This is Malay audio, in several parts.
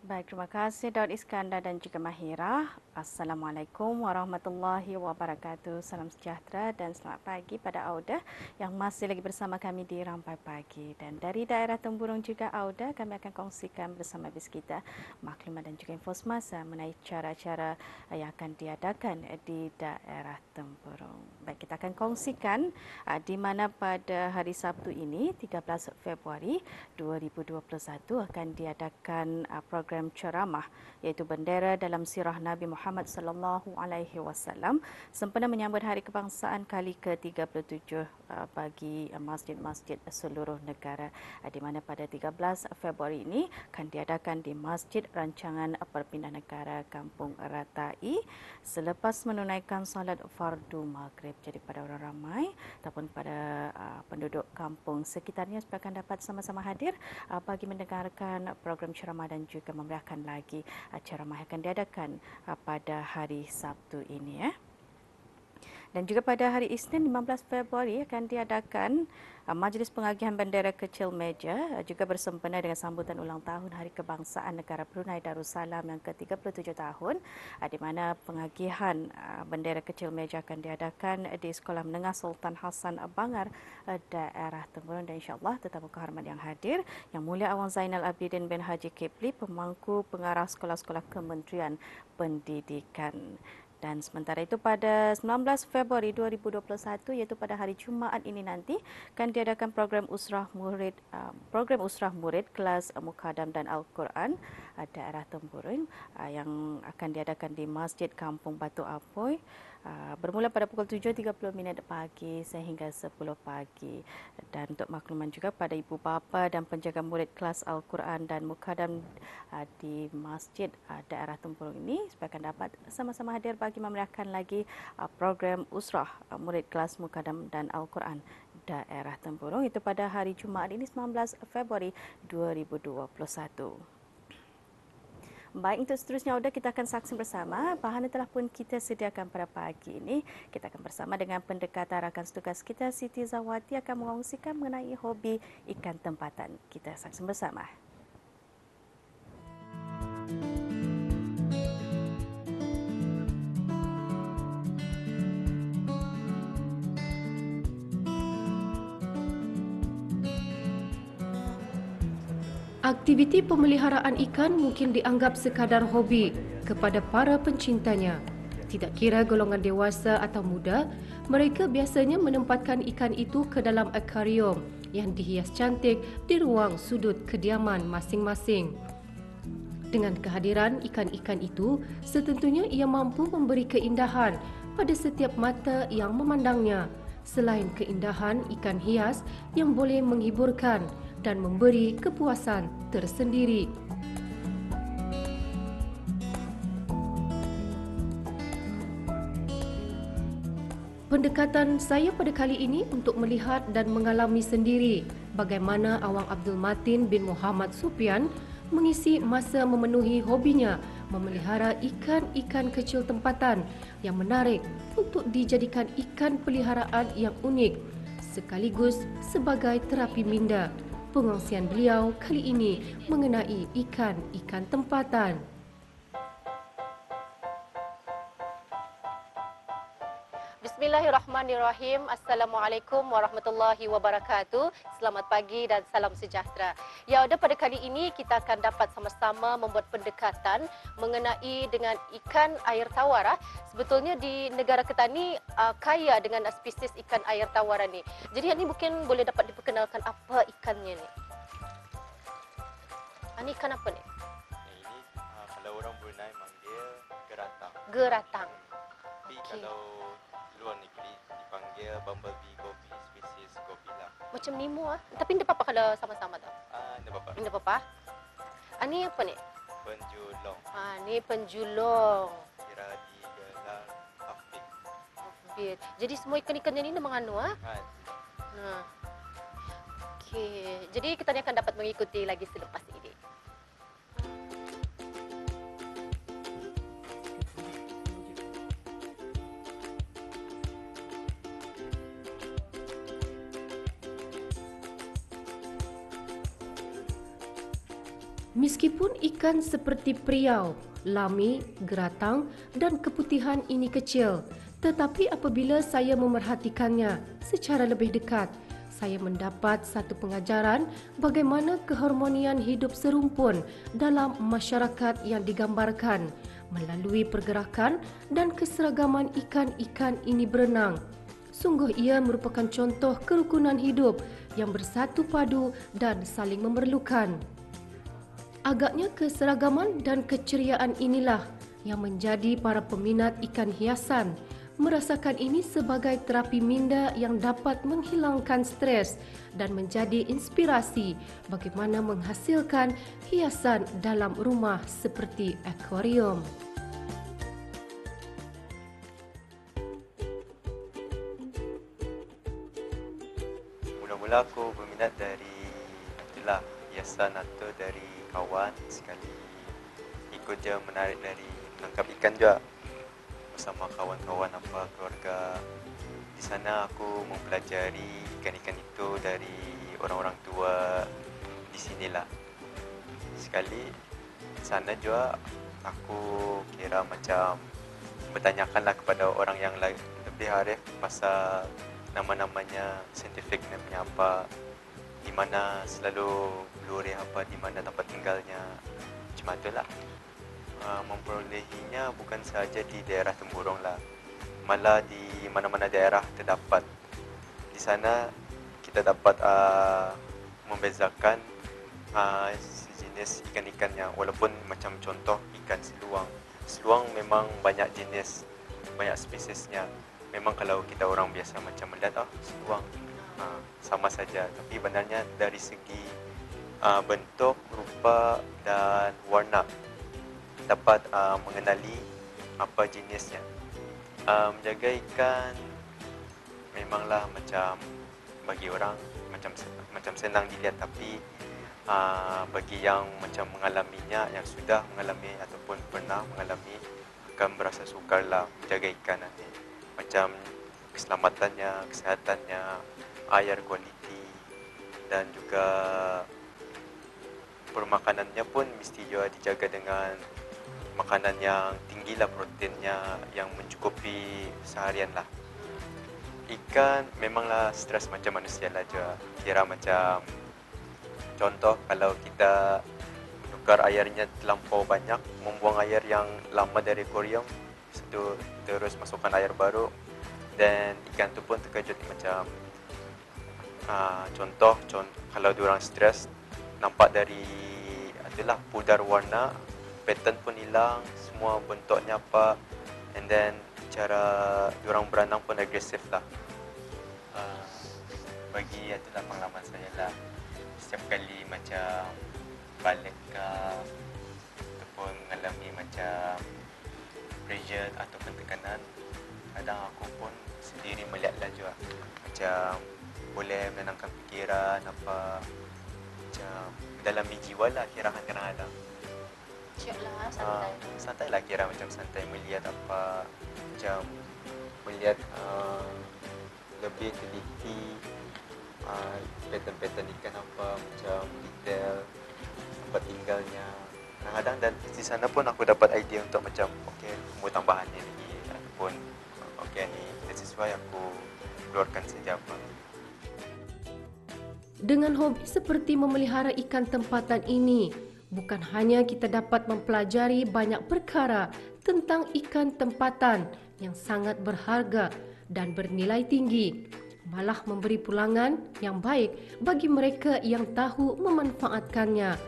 Baik, terima kasih Daud Iskandar dan juga Mahira. Assalamualaikum warahmatullahi wabarakatuh. Salam sejahtera dan selamat pagi pada Auda yang masih lagi bersama kami di Rampai Pagi. Dan dari daerah Temburong juga Auda, kami akan kongsikan bersama bis kita maklumat dan juga info semasa mengenai cara-cara yang akan diadakan di daerah Temburong. Baik, kita akan kongsikan di mana pada hari Sabtu ini, 13 Februari 2021 akan diadakan program ceramah iaitu bendera dalam sirah Nabi Muhammad sallallahu alaihi wasallam sempena menyambut Hari Kebangsaan kali ke-37 bagi masjid-masjid seluruh negara, di mana pada 13 Februari ini akan diadakan di Masjid Rancangan Perpindahan Negara Kampung Ratai selepas menunaikan salat fardu maghrib. Jadi pada orang ramai ataupun pada penduduk kampung sekitarnya supaya akan dapat sama-sama hadir bagi mendengarkan program ceramah dan juga memeriahkan lagi ceramah yang akan diadakan pada hari Sabtu ini. Dan juga pada hari Isnin 15 Februari akan diadakan Majlis Pengagihan Bendera Kecil Meja juga bersempena dengan sambutan ulang tahun Hari Kebangsaan Negara Brunei Darussalam yang ke-37 tahun, di mana pengagihan bendera kecil meja akan diadakan di Sekolah Menengah Sultan Hassan Bangar, daerah Temburong, dan insya-Allah tetamu kehormat yang hadir Yang Mulia Awang Zainal Abidin bin Haji Kipli, pemangku pengarah sekolah-sekolah Kementerian Pendidikan. Dan sementara itu pada 19 Februari 2021 iaitu pada hari Jumaat ini nanti akan diadakan program usrah murid kelas Mukadam dan Al-Quran daerah Temburong yang akan diadakan di Masjid Kampung Batu Apoy bermula pada pukul 7.30 pagi sehingga 10 pagi. Dan untuk makluman juga pada ibu bapa dan penjaga murid kelas Al-Quran dan Mukadam di Masjid daerah Temburong ini supaya akan dapat sama-sama hadir bagi memeriahkan lagi program usrah murid kelas Mukadam dan Al-Quran daerah Temburong itu pada hari Jumaat ini 19 Februari 2021. Baik, untuk seterusnya Auda kita akan saksi bersama bahan yang telah pun kita sediakan pada pagi ini. Kita akan bersama dengan pendekatan rakan tugas kita Siti Zawati akan mengongsikan mengenai hobi ikan tempatan. Kita saksi bersama. Aktiviti pemeliharaan ikan mungkin dianggap sekadar hobi kepada para pencintanya. Tidak kira golongan dewasa atau muda, mereka biasanya menempatkan ikan itu ke dalam akuarium yang dihias cantik di ruang sudut kediaman masing-masing. Dengan kehadiran ikan-ikan itu, setentunya ia mampu memberi keindahan pada setiap mata yang memandangnya. Selain keindahan ikan hias yang boleh menghiburkan dan memberi kepuasan tersendiri. Pendekatan saya pada kali ini untuk melihat dan mengalami sendiri bagaimana Awang Abdul Matin bin Muhammad Supian mengisi masa memenuhi hobinya memelihara ikan-ikan kecil tempatan yang menarik untuk dijadikan ikan peliharaan yang unik sekaligus sebagai terapi minda. Pengongsian beliau kali ini mengenai ikan-ikan tempatan. Bismillahirrahmanirrahim. Assalamualaikum warahmatullahi wabarakatuh. Selamat pagi dan salam sejahtera. Ya, pada kali ini kita akan dapat sama-sama membuat pendekatan mengenai dengan ikan air tawar. Sebetulnya di negara kita ni kaya dengan spesies ikan air tawar ni. Jadi ini mungkin boleh dapat diperkenalkan apa ikannya ni. Ini ikan apa ni? Ini kalau orang Brunei manggil geratang. Geratang. Tapi kalau luar negeri dipanggil bumblebee goby, spesies gobila. Macam Nemo Tapi ini apa kalau sama-sama tau? Ini bapa. Ini apa? Ini apa ni? Penjulong. Ni penjulong. Kira di gelar Afik. Jadi semua ikan-ikannya ni menganu Nah, Okey. Jadi kita ni akan dapat mengikuti lagi selepas ini. Meskipun ikan seperti priau, lami, geratang dan keputihan ini kecil, tetapi apabila saya memerhatikannya secara lebih dekat, saya mendapat satu pengajaran bagaimana keharmonian hidup serumpun dalam masyarakat yang digambarkan melalui pergerakan dan keseragaman ikan-ikan ini berenang. Sungguh ia merupakan contoh kerukunan hidup yang bersatu padu dan saling memerlukan. Agaknya keseragaman dan keceriaan inilah yang menjadi para peminat ikan hiasan merasakan ini sebagai terapi minda yang dapat menghilangkan stres dan menjadi inspirasi bagaimana menghasilkan hiasan dalam rumah seperti akuarium. Mula-mula aku berminat dari itulah hiasan atau dari kawan sekali ikut je menarik dari menangkap ikan juga bersama kawan-kawan apa keluarga. Di sana aku mempelajari ikan-ikan itu dari orang-orang tua di sinilah. Sekali di sana juga aku kira macam bertanyakanlah kepada orang yang lebih arif pasal nama-namanya, saintifik namanya apa, di mana selalu bluri apa, di mana tempat tinggalnya. Macam itulah. Memperolehinya bukan sahaja di daerah Temburong lah, malah di mana-mana daerah terdapat. Di sana kita dapat membezakan sejenis ikan-ikannya, walaupun macam contoh ikan seluang. Seluang memang banyak jenis, banyak spesiesnya. Memang kalau kita orang biasa macam melihat seluang sama saja, tapi benarnya dari segi bentuk, rupa dan warna dapat mengenali apa jenisnya. Menjaga ikan memanglah macam bagi orang macam senang dilihat, tapi bagi yang macam mengalaminya, yang sudah mengalami ataupun pernah mengalami, akan berasa sukarlah menjaga ikan nanti. Macam keselamatannya, kesehatannya, air kualiti dan juga permakanannya pun mesti juga dijaga dengan makanan yang tinggilah proteinnya, yang mencukupi seharian lah. Ikan memanglah stres macam manusia lah juga. Kira macam contoh kalau kita menukar airnya terlampau banyak, membuang air yang lama dari akuarium, terus masukkan air baru, dan ikan tu pun terkejut macam contoh kalau diorang stres, nampak dari adalah pudar warna, pattern pun hilang, semua bentuknya apa, and then cara diorang berenang pun agresif lah. Bagi itulah pengalaman saya lah, setiap kali macam balik ke ataupun mengalami macam pressure ataupun tekanan, kadang aku pun sendiri melihatlah juga, macam boleh menenangkan fikiran apa, macam mendalami jiwa lah kira kadang-kadang. Syoklah, santai. Santai lah kira macam santai melihat apa, macam melihat lebih teliti pattern-pattern ikan apa, macam detail tempat tinggalnya. Kadang-kadang dan di sana pun aku dapat idea untuk macam okey, mau tambahan ni lagi ataupun okey ni dah sesuai, aku keluarkan saja apa. Dengan hobi seperti memelihara ikan tempatan ini, bukan hanya kita dapat mempelajari banyak perkara tentang ikan tempatan yang sangat berharga dan bernilai tinggi, malah memberi pulangan yang baik bagi mereka yang tahu memanfaatkannya.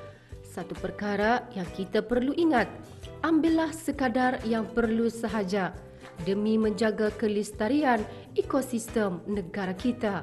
Satu perkara yang kita perlu ingat, ambillah sekadar yang perlu sahaja demi menjaga kelestarian ekosistem negara kita.